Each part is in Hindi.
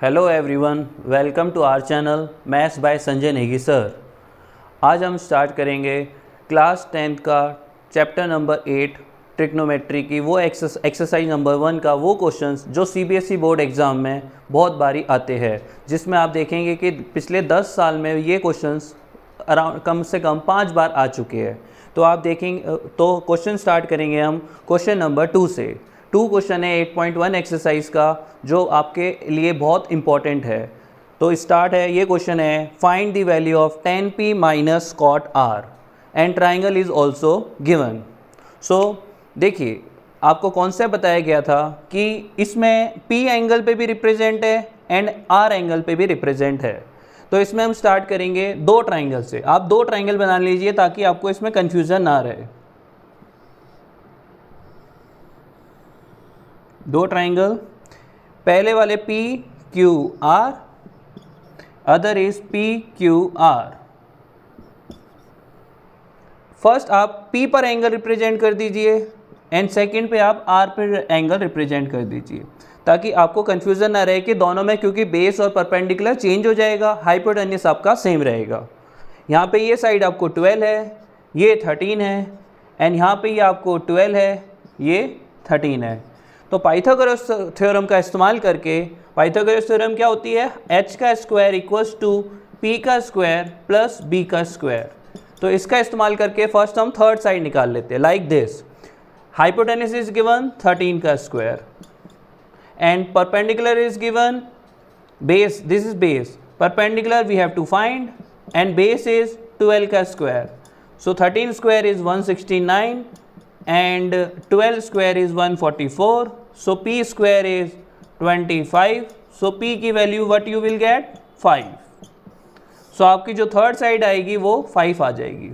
Hello everyone, welcome to our channel maths by Sanjay Negi sir. आज हम स्टार्ट करेंगे क्लास 10th का चैप्टर नंबर 8 ट्रिग्नोमेट्री की वो एक्सरसाइज नंबर 1 का वो क्वेश्चंस जो सीबीएसई बोर्ड एग्ज़ाम में बहुत बारी आते हैं, जिसमें आप देखेंगे कि पिछले 10 साल में ये क्वेश्चंस अराउंड कम से कम 5 बार आ चुके हैं। तो आप देखेंगे तो क्वेश्चन स्टार्ट करेंगे हम क्वेश्चन नंबर 2 से। 2 क्वेश्चन है 8.1 एक्सरसाइज का जो आपके लिए बहुत इंपॉर्टेंट है। तो स्टार्ट है, ये क्वेश्चन है find the value of 10p minus cot R and triangle is also given. So देखिए, आपको कॉन्सेप्ट बताया गया था कि इसमें p एंगल पे भी रिप्रेजेंट है एंड r एंगल पे भी रिप्रेजेंट है। तो इसमें हम स्टार्ट करेंगे दो ट्राइंगल से। आप दो ट्राइंगल बना लीजिए ताकि आपको इसमें कंफ्यूजन ना रहे। दो ट्राइंगल, पहले वाले P Q R, other is P Q R. First आप P पर एंगल रिप्रेजेंट कर दीजिए एंड सेकंड पे आप R पर एंगल रिप्रेजेंट कर दीजिए ताकि आपको कंफ्यूजन ना रहे कि दोनों में, क्योंकि बेस और परपेंडिकुलर चेंज हो जाएगा, हाइपोटेन्यूस आपका सेम रहेगा। यहाँ पे ये साइड आपको 12 है, ये 13 है एंड यहाँ पे ये आपको 12 है, ये 13 है। तो पाइथागोरस थ्योरम का इस्तेमाल करके, पाइथागोरस थ्योरम क्या होती है, h का स्क्वायर इक्वल्स टू p का स्क्वायर प्लस b का स्क्वायर। तो इसका इस्तेमाल करके फर्स्ट हम थर्ड साइड निकाल लेते हैं like this. Hypotenuse is given 13 का square and perpendicular is given base, this is base, perpendicular we have to find and base is 12 का square. So 13 square is 169 and 12 square is 144, so p square is 25, so p की value what you will get 5। so आपकी जो थर्ड साइड आएगी वो 5 आ जाएगी।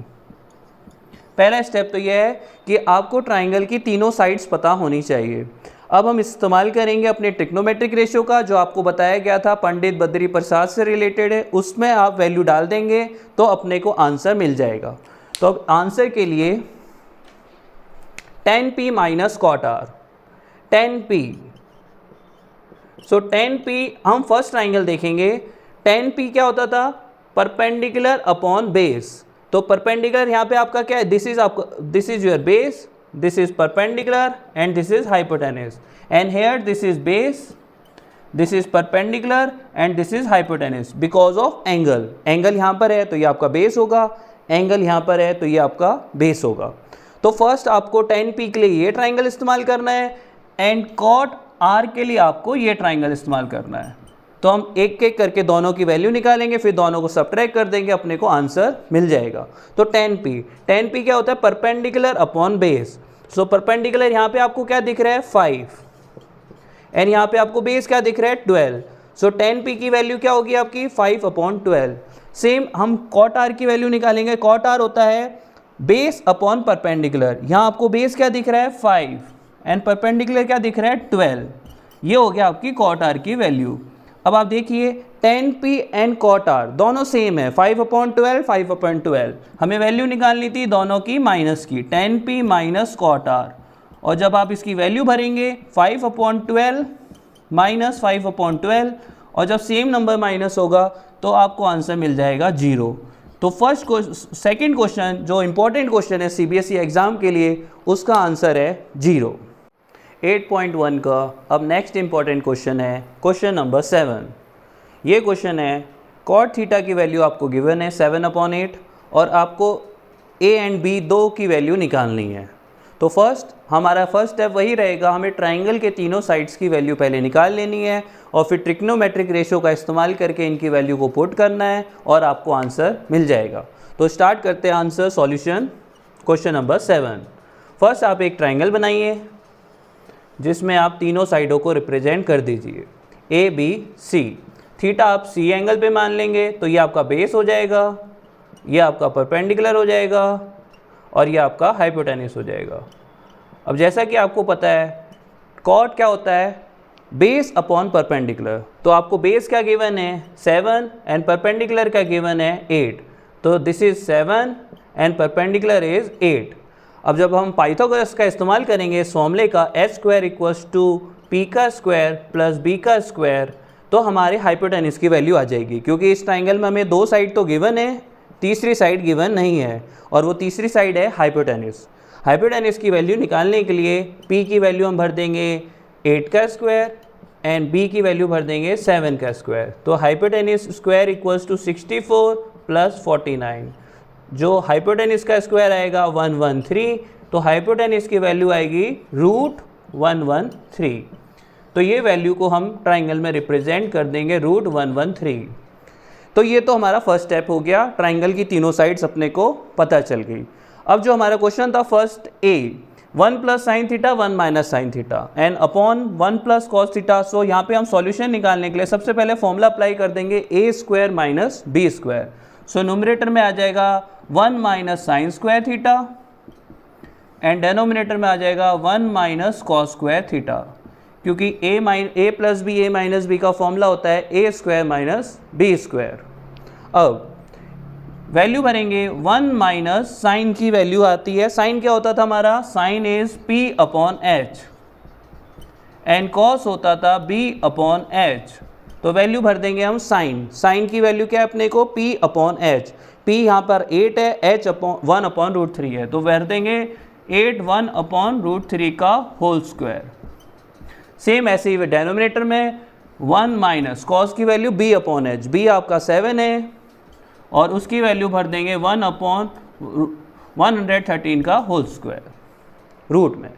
पहला स्टेप तो यह है कि आपको ट्राइंगल की तीनों साइड्स पता होनी चाहिए। अब हम इस्तेमाल करेंगे अपने ट्रिग्नोमेट्रिक रेशियो का, जो आपको बताया गया था पंडित बद्री प्रसाद से रिलेटेड है। उसमें आप वैल्यू डाल देंगे तो अपने को आंसर मिल जाएगा। तो अब आंसर के लिए 10p minus cot are, 10p। So 10p हम फर्स्ट ट्राइंगल देखेंगे। 10p क्या होता था, परपेंडिकुलर अपॉन बेस। तो परपेंडिकुलर यहाँ पे आपका क्या है, दिस इज आपका, this is your base, this is perpendicular and this is hypotenuse and here this is base, this is perpendicular and this is hypotenuse because of angle. Angle यहाँ पर है तो ये आपका बेस होगा, एंगल यहाँ पर है तो ये आपका बेस होगा। तो फर्स्ट आपको 10p के लिए ये ट्राइंगल इस्तेमाल करना है एंड कॉट r के लिए आपको ये ट्राइंगल इस्तेमाल करना है। तो हम एक एक करके दोनों की वैल्यू निकालेंगे, फिर दोनों को सब्ट्रैक्ट कर देंगे, अपने को आंसर मिल जाएगा। तो 10p क्या होता है, perpendicular upon base. So perpendicular यहाँ पे आपको क्या दिख रहा है 5 एंड यहाँ पे आपको बेस क्या दिख रहा है 12। सो 10p की वैल्यू क्या होगी आपकी 5/12। सेम हम कॉट r की वैल्यू निकालेंगे। कॉट r होता है बेस अपॉन परपेंडिकुलर। यहाँ आपको बेस क्या दिख रहा है 5 एंड परपेंडिकुलर क्या दिख रहा है 12। ये हो गया आपकी कॉट आर की वैल्यू। अब आप देखिए 10p एंड कॉट आर दोनों सेम है, 5/12 5/12। हमें वैल्यू निकालनी थी दोनों की माइनस की, 10p माइनस कॉट आर। और जब आप इसकी वैल्यू भरेंगे 5/12 माइनस 5/12 और जब सेम नंबर माइनस होगा तो आपको आंसर मिल जाएगा 0। तो सेकंड क्वेश्चन जो इंपॉर्टेंट क्वेश्चन है सीबीएसई एग्जाम के लिए, उसका आंसर है 0। 8.1 का अब नेक्स्ट इंपॉर्टेंट क्वेश्चन है क्वेश्चन नंबर 7। ये क्वेश्चन है कॉट थीटा की वैल्यू आपको गिवन है 7/8 और आपको a एंड b दो की वैल्यू निकालनी है। तो हमारा फर्स्ट स्टेप वही रहेगा, हमें ट्राइंगल के तीनों साइड्स की वैल्यू पहले निकाल लेनी है और फिर ट्रिग्नोमेट्रिक रेशियो का इस्तेमाल करके इनकी वैल्यू को पुट करना है और आपको आंसर मिल जाएगा। तो स्टार्ट करते हैं answer solution question number 7। First आप एक ट्राइंगल बनाइए जिसमें आप तीनों साइडों को रिप्रेजेंट कर दीजिए, a b c। थीटा आप c एंगल पे मान लेंगे तो ये आपका बेस हो जाएगा, ये आपका परपेंडिकुलर हो जाएगा और ये आपका हाइपोटेन्यूस हो जाएगा। अब जैसा कि आपको पता है कॉट क्या होता है, बेस अपॉन परपेंडिकुलर। तो आपको बेस क्या गिवन है 7 एंड परपेंडिकुलर क्या गिवन है 8। तो this is 7 and perpendicular is 8। अब जब हम पाइथागोरस का इस्तेमाल करेंगे इस फॉर्मूले का, h² इक्वल्स टू p का स्क्वायर प्लस b का स्क्वायर, तो हमारे हाइपोटेनिस की वैल्यू आ जाएगी, क्योंकि इस ट्राइंगल में हमें दो साइड तो गिवन है, तीसरी साइड गिवन नहीं है, और वो तीसरी साइड है हाइपोटेनिस। हाइपोटेनिस की वैल्यू निकालने के लिए p की वैल्यू हम भर देंगे 8 का स्क्वायर एंड b की वैल्यू भर देंगे 7 का स्क्वायर। तो hypotenuse square equals to 64 plus 49, जो हाइपोटेनिस का स्क्वायर आएगा 113, तो हाइपोटेनिस की वैल्यू आएगी √113। तो ये वैल्यू को हम ट्राइंगल में रिप्रेजेंट कर देंगे √113। तो ये तो हमारा फर्स्ट स्टेप हो गया, ट्राइंगल की तीनों साइड्स अपने को पता चल गई। अब जो हमारा क्वेश्चन था first A, 1 plus sine theta 1 minus sine theta and upon 1 plus cos theta. So यहाँ पे हम सॉल्यूशन निकालने के लिए सबसे पहले फॉर्मूला अप्लाई कर देंगे A square minus B square. So numerator में आ जाएगा 1 minus sine square theta and denominator में आ जाएगा 1 माइनस कॉस स्क्वायर थीटा, क्योंकि A plus B, A minus B का फॉर्मूला होता है A square minus B square. अब वैल्यू भरेंगे 1 माइनस साइन की वैल्यू आती है, साइन क्या होता था हमारा, sine is p upon H and cos होता था b अपॉन एच। तो वैल्यू भर देंगे हम साइन की वैल्यू क्या है अपने को, p अपॉन एच। p यहाँ पर 8 है, h 1 अपॉन √3 है, तो भर देंगे 8 1 अपॉन √3 का होल स्क्वायर। सेम ऐसे ही डेनोमिनेटर में 1 माइनस कॉस की value b upon H, b आपका 7 है और उसकी वैल्यू भर देंगे 1 अपॉन 113 का होल स्क्वायर रूट में।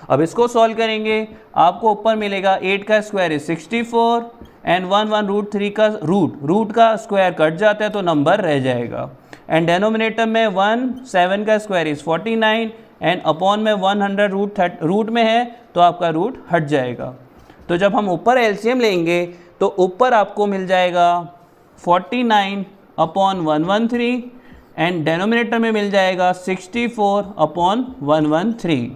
अब इसको सॉल्व करेंगे, आपको ऊपर मिलेगा 8 का स्क्वायर इज 64 एंड 1 √3 का रूट का स्क्वायर कट जाता है तो नंबर रह जाएगा, एंड डेनोमिनेटर में 1 7 का स्क्वायर इज 49 एंड अपॉन में 100 रूट में है तो आपका रूट हट जाएगा। तो जब हम ऊपर एलसीएम लेंगे तो ऊपर आपको मिल जाएगा 49 अपॉन 113 एंड डेनोमिनेटर में मिल जाएगा 64 अपॉन 113।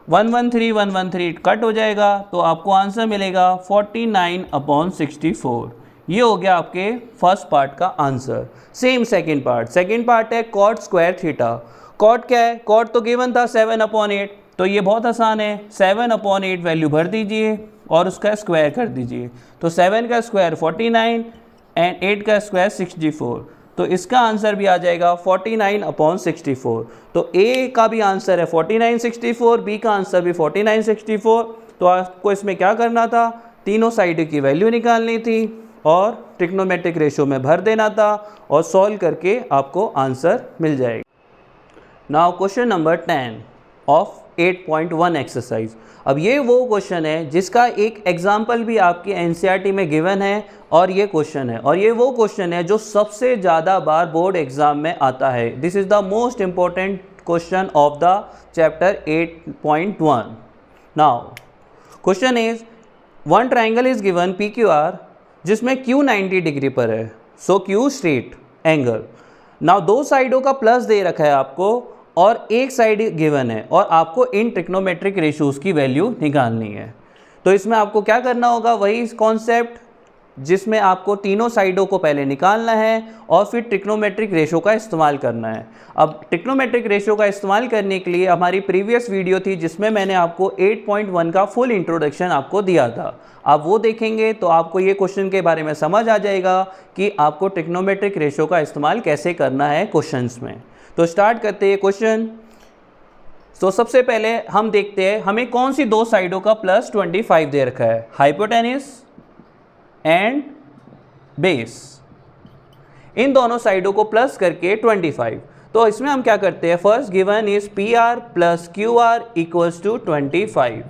113 कट हो जाएगा तो आपको आंसर मिलेगा 49 अपॉन 64। ये हो गया आपके फर्स्ट पार्ट का आंसर। सेम सेकेंड पार्ट है कॉट स्क्वायर थीटा। कॉट क्या है, कॉट तो गिवन था 7 अपॉन 8, तो ये बहुत आसान है, 7 अपॉन 8 वैल्यू भर दीजिए और उसका स्क्वायर कर दीजिए। तो 7 का स्क्वायर 49 एंड 8 का स्क्वायर 64, तो इसका आंसर भी आ जाएगा 49 अपॉन 64। तो ए का भी आंसर है 49 64, बी का आंसर भी 49 64। तो आपको इसमें क्या करना था, तीनों साइड की वैल्यू निकालनी थी और ट्रिग्नोमेट्रिक रेशो में भर देना था और सॉल्व करके आपको आंसर मिल जाएगा। Now question number 10 of 8.1 exercise. अब ये वो क्वेश्चन है जिसका एक एग्जाम्पल भी आपके एनसीईआरटी में गिवन है और ये क्वेश्चन है, और ये वो क्वेश्चन है जो सबसे ज़्यादा बार बोर्ड एग्जाम में आता है। This is the most important question of the chapter 8.1। Now question is one triangle is given PQR जिसमें Q 90 डिग्री पर है, सो Q स्ट्रेट एंगल। नाउ दो साइडों का प्लस दे रखा है आपको और एक साइड गिवन है और आपको इन ट्रिग्नोमेट्रिक रेशियोज की वैल्यू निकालनी है। तो इसमें आपको क्या करना होगा, वही कॉन्सेप्ट जिसमें आपको तीनों साइडों को पहले निकालना है और फिर ट्रिग्नोमेट्रिक रेशो का इस्तेमाल करना है। अब ट्रिग्नोमेट्रिक रेशो का इस्तेमाल करने के लिए हमारी प्रीवियस वीडियो थी जिसमें मैंने आपको 8.1 का फुल इंट्रोडक्शन आपको दिया था, आप वो देखेंगे तो आपको ये क्वेश्चन के बारे में समझ आ जाएगा कि आपको ट्रिग्नोमेट्रिक रेशो का इस्तेमाल कैसे करना है क्वेश्चंस में। तो स्टार्ट करते हैं क्वेश्चन। तो सबसे पहले हम देखते हैं हमें कौन सी दो साइडों का प्लस 25 दे रखा है, हाइपोटेनिस एंड बेस, इन दोनों साइडों को प्लस करके 25। तो इसमें हम क्या करते हैं, first given is PR plus QR equals to 25।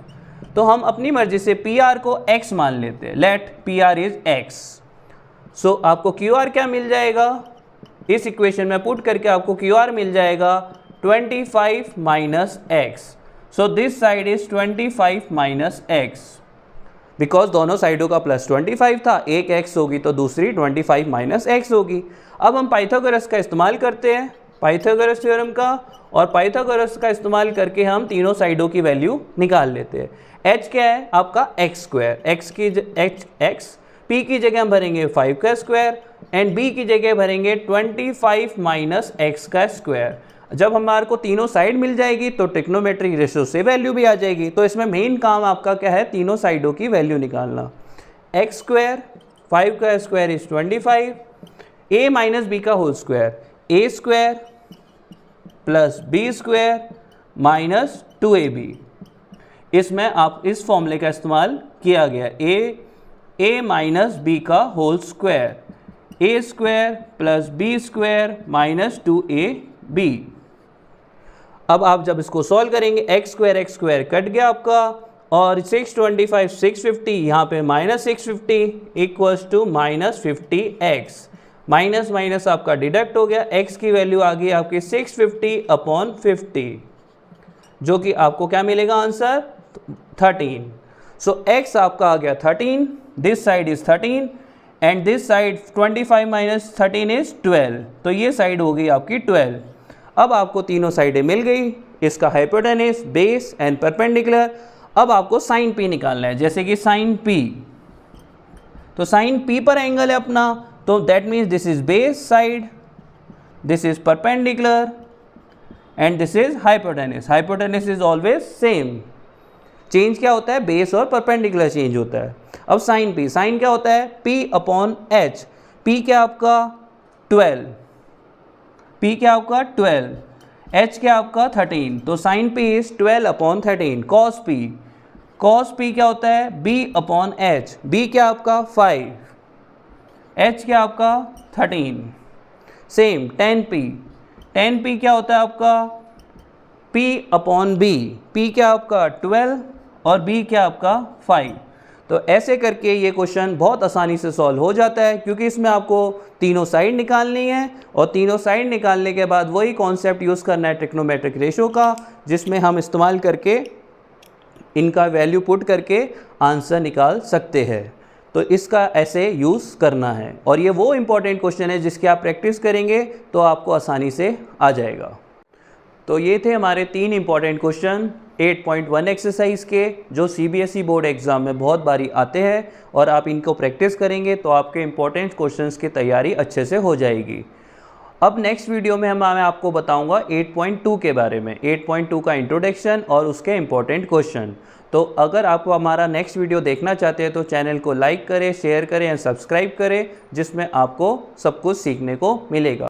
तो हम अपनी मर्जी से PR को x मान लेते हैं, लेट PR इज x। सो आपको QR क्या मिल जाएगा, इस इक्वेशन में पुट करके आपको QR मिल जाएगा 25 minus x। So this side is 25 minus x, because दोनों साइडों का प्लस 25 था, एक x होगी तो दूसरी 25 माइनस x होगी। अब हम पाइथागोरस का इस्तेमाल करते हैं, पाइथागोरस थ्योरम का, और पाइथागोरस का इस्तेमाल करके हम तीनों साइडों की वैल्यू निकाल लेते हैं। h क्या है आपका x स्क्वायर, x p की जगह हम भरेंगे 5 का स्क्वायर एंड b की जगह भरेंगे 25 माइनस x का स्क्वायर। जब हमारे को तीनों साइड मिल जाएगी तो ट्रिग्नोमेट्रिक रेशियो से वैल्यू भी आ जाएगी। तो इसमें मेन काम आपका क्या है, तीनों साइडों की वैल्यू निकालना। x स्क्वायर 5 का square is 25, a minus B का whole square, a square plus B square minus 2ab। इसमें आप इस फॉर्मूले का इस्तेमाल किया गया, a माइनस बी का whole square, a square plus B square minus 2ab। अब आप जब इसको सॉल्व करेंगे x स्क्वायर कट गया आपका, और 625 650, यहाँ पे minus 650 equals to minus 50x, minus minus आपका डिडक्ट हो गया, x की वैल्यू आ गई आपकी 650/50, जो कि आपको क्या मिलेगा आंसर 13। सो x आपका आ गया 13, this side is 13 and this side 25 minus 13 is 12, तो ये साइड हो गई आपकी 12। अब आपको तीनों साइडें मिल गई, इसका हाइपोटेनस, बेस एंड परपेंडिकुलर। अब आपको साइन p निकालना है, जैसे कि साइन p, तो साइन p पर एंगल है अपना, तो that means this is base side, this is perpendicular and this is hypotenuse. Hypotenuse is always same, change क्या होता है, बेस और परपेंडिकुलर चेंज होता है। अब साइन p, साइन क्या होता है p/h, p क्या आपका 12, p क्या आपका 12, h क्या आपका 13, तो sine p is 12/13। Cos p, cos p क्या होता है b/h, b क्या आपका 5, h क्या आपका 13। Same tan p, tan p क्या होता है आपका p/b, p क्या आपका 12 और b क्या आपका 5। तो ऐसे करके ये क्वेश्चन बहुत आसानी से सॉल्व हो जाता है, क्योंकि इसमें आपको तीनों साइड निकालनी है, और तीनों साइड निकालने के बाद वही कॉन्सेप्ट यूज़ करना है ट्रिग्नोमेट्रिक रेशो का, जिसमें हम इस्तेमाल करके इनका वैल्यू पुट करके आंसर निकाल सकते हैं। तो इसका ऐसे यूज़ करना है, और ये वो इम्पॉर्टेंट क्वेश्चन है जिसकी आप प्रैक्टिस करेंगे तो आपको आसानी से आ जाएगा। तो ये थे हमारे 3 इंपॉर्टेंट क्वेश्चन 8.1 एक्सरसाइज के, जो CBSE बोर्ड एग्ज़ाम में बहुत बारी आते हैं, और आप इनको प्रैक्टिस करेंगे तो आपके इंपॉर्टेंट क्वेश्चंस की तैयारी अच्छे से हो जाएगी। अब नेक्स्ट वीडियो में मैं आपको बताऊंगा 8.2 के बारे में, 8.2 का इंट्रोडक्शन और उसके इंपॉर्टेंट क्वेश्चन। तो अगर आप हमारा नेक्स्ट वीडियो देखना चाहते हैं तो चैनल को लाइक करें, शेयर करें एंड सब्सक्राइब करें, जिसमें आपको सब कुछ सीखने को मिलेगा।